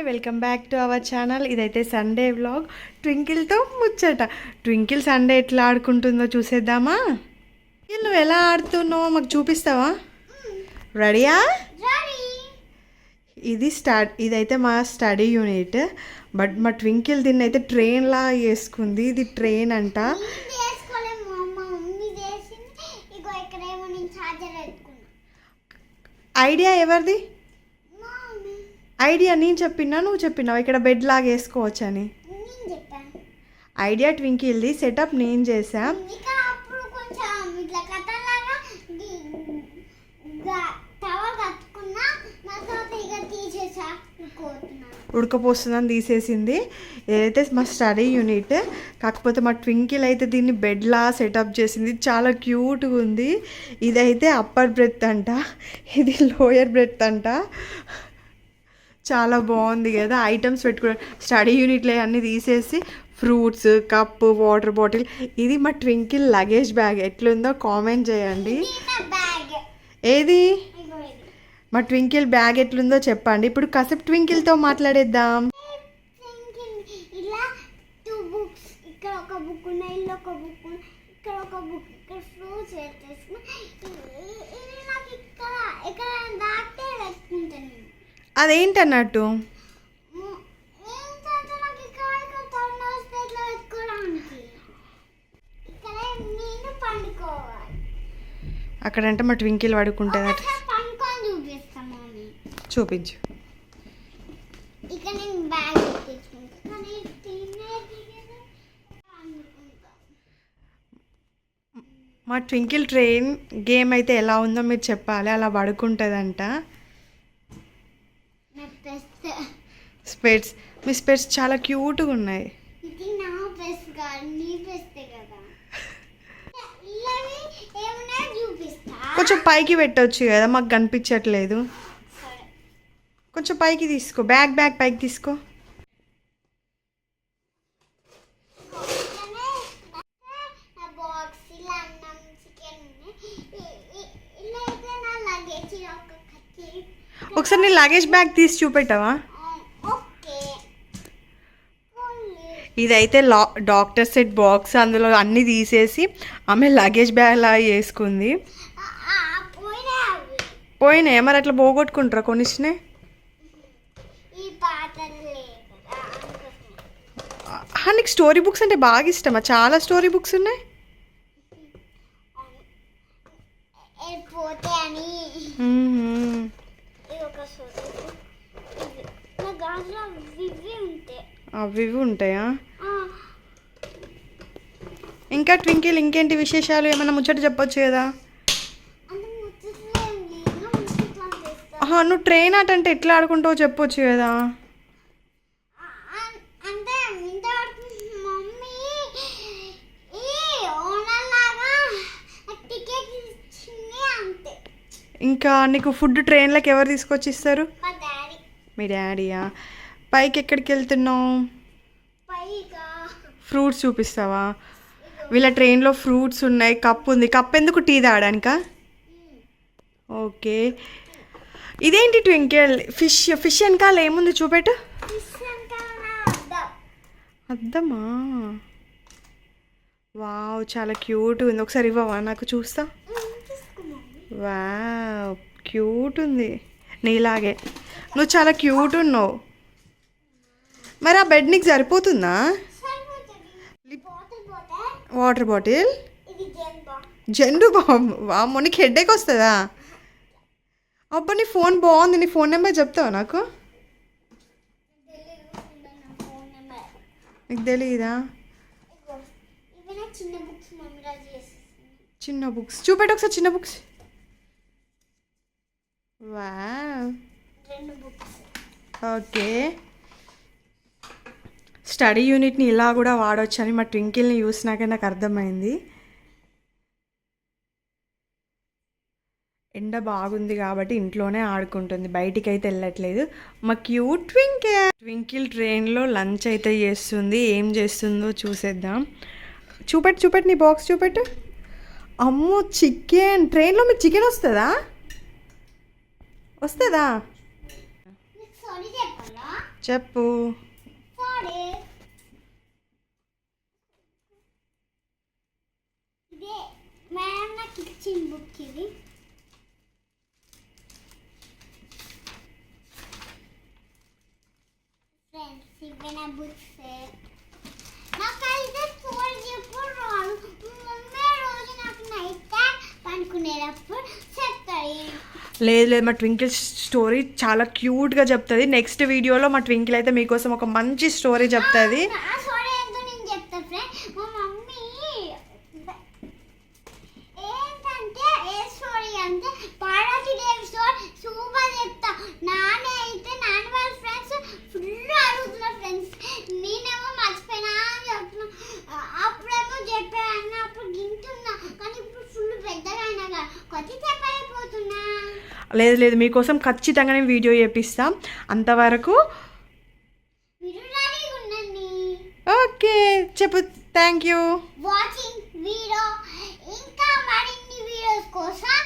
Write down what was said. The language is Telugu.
Welcome back to our channel. ఇదైతే సండే వ్లాగ్. ట్వింకిల్తో ముచ్చట. ట్వింకిల్ సండే ఎట్లా ఆడుకుంటుందో చూసేద్దామా? నువ్వు ఎలా ఆడుతున్నావో మాకు చూపిస్తావా? రెడీయా? ఇదైతే మా స్టడీ యూనిట్. బట్ మా ట్వింకిల్ దీన్ని అయితే ట్రైన్ లా వేసుకుంది. ఇది ట్రైన్ అంట. ఐడియా ఎవరిది? ఐడియా నేను చెప్పినా, నువ్వు చెప్పినావు ఇక్కడ బెడ్ లాగా వేసుకోవచ్చని. ఐడియా ట్వింకిల్ది, సెటప్ నేను చేసా. ఉడకపోస్తుందని తీసేసింది. ఏదైతే మా స్టడీ యూనిట్, కాకపోతే మా ట్వింకిల్ అయితే దీన్ని బెడ్లా సెటప్ చేసింది. చాలా క్యూట్గా ఉంది. ఇదైతే అప్పర్ బ్రెత్ అంట, ఇది లోయర్ బ్రెత్ అంట. చాలా బాగుంది కదా. ఐటమ్స్ పెట్టుకోవడం స్టడీ యూనిట్లో అన్నీ తీసేసి ఫ్రూట్స్, కప్పు, వాటర్ బాటిల్. ఇది మా ట్వింకిల్ లగేజ్ బ్యాగ్. ఎట్లుందో కామెంట్ చేయండి. ఏది మా ట్వింకిల్ బ్యాగ్ ఎట్లుందో చెప్పండి. ఇప్పుడు కాసేపు ట్వింకిల్తో మాట్లాడేద్దాం. అదేంటన్నట్టు? అక్కడంటే మా ట్వింకిల్ పడుకుంటుందట. చూపించు. మా ట్వింకిల్ ట్రైన్ గేమ్ అయితే ఎలా ఉందో మీరు చెప్పాలి. అలా పడుకుంటుందంట. స్పెట్స్, మీ స్పెట్స్ చాలా క్యూట్గా ఉన్నాయి. కొంచెం పైకి పెట్టవచ్చు కదా, మాకు కనిపించట్లేదు. కొంచెం పైకి తీసుకో, బ్యాగ్ పైకి తీసుకో. ఒకసారి నీ లగేజ్ బ్యాగ్ తీసి చూపెట్టావా? ఇదైతే డాక్టర్ సెట్ బాక్స్. అందులో అన్నీ తీసేసి ఆమె లగేజ్ బ్యాగ్ లా వేసుకుంది. పోయినాయి మరి, అట్లా పోగొట్టుకుంటారా కొనిచ్చినే? నీకు స్టోరీ బుక్స్ అంటే బాగా ఇష్టమా? చాలా స్టోరీ బుక్స్ ఉన్నాయి. అవి ఉంటాయా? ఇంకా ట్వింకిల్ ఇంకేంటి విశేషాలు? ఏమైనా ముచ్చట చెప్పొచ్చు కదా. నువ్వు ట్రైన్ ఆట అంటే ఎట్లా ఆడుకుంటావో చెప్పొచ్చు కదా. ఇంకా నీకు ఫుడ్ ట్రైన్లోకి ఎవరు తీసుకొచ్చి ఇస్తారు? మీ డాడీయా? పైకి ఎక్కడికి వెళ్తున్నావు? ఫ్రూట్స్ చూపిస్తావా? వీళ్ళ ట్రైన్లో ఫ్రూట్స్ ఉన్నాయి, కప్ ఉంది. కప్ ఎందుకు? టీ తాగడానికా? ఓకే. ఇదేంటి ట్వింకిల్? ఫిష్ వెనకాల ఏముంది చూపెట్టు. అద్దమా? వావ్, చాలా క్యూట్ ఉంది. ఒకసారి ఇవ్వవా నాకు, చూస్తా. వావ్, క్యూట్ ఉంది. నీలాగే నువ్వు చాలా క్యూట్ ఉన్నావు. మరి ఆ బెడ్ నీకు సరిపోతుందా? Water bottle, Zandu balm. వామ్మో, నీకు హెడేక్ వస్తుందా? అబ్బా, నీ ఫోన్ బాగుంది. నీ ఫోన్ నెంబర్ చెప్తావా నాకు? నీకు తెలీదా? చిన్న బుక్స్ చూపెట్టు ఒకసారి. చిన్న బుక్స్. Wow, okay. స్టడీ యూనిట్ని ఇలా కూడా వాడవచ్చు అని మా ట్వింకిల్ని చూసినాక నాకు అర్థమైంది. ఎండ బాగుంది కాబట్టి ఇంట్లోనే ఆడుకుంటుంది, బయటికి అయితే వెళ్ళట్లేదు. మా క్యూట్ ట్వింకిల్ ట్రైన్లో లంచ్ అయితే చేస్తుంది. ఏం చేస్తుందో చూసేద్దాం. చూపెట్టు నీ బాక్స్ చూపెట్టు. అమ్మో, చికెన్. ట్రైన్లో మీకు చికెన్ వస్తుందా? చెప్పు. ఇదే మేడం నాకు ఇచ్చిన బుక్ ఇది. ఫ్రెండ్స్ ఇవే నా బుక్స్. నాకైతే స్టోరీ ఎప్పుడు రాదు. మమ్మీ రోజు నాకు నైట్ టైం పనుకునేటప్పుడు చెప్తాయి. లేదు మా ట్వింకిల్ స్టోరీ చాలా క్యూట్గా చెప్తుంది. నెక్స్ట్ వీడియోలో మా ట్వింకిల్ అయితే మీకోసం ఒక మంచి స్టోరీ చెప్తుంది. ఆ స్టోరీ ఏంటో నేను చెప్తా ఫ్రెండ్. మా మమ్మీ ఏంటంటే ఏ స్టోరీ అంటే పార్వతీదేవి స్టోరీ సూపర్ చెప్తా. నాన్న అయితే నాన్న వాళ్ళ ఫ్రెండ్స్ ఫుల్ అడుగుతున్నారు ఫ్రెండ్స్. నేనేమో మర్చిపోయినా అని చెప్తున్నా. అప్పుడేమో చెప్పాను, అప్పుడు గింటున్నా, కానీ ఇప్పుడు ఫుల్ పెద్దగా అయినా కదా కొత్త చెప్పలేకపోతున్నా. లేదు మీకోసం ఖచ్చితంగా నేను వీడియో చేపిస్తాం. అంతవరకు ఓకే చెప్పు. Thank you watching video. ఇంకా మరిన్ని వీడియోస్ కోసం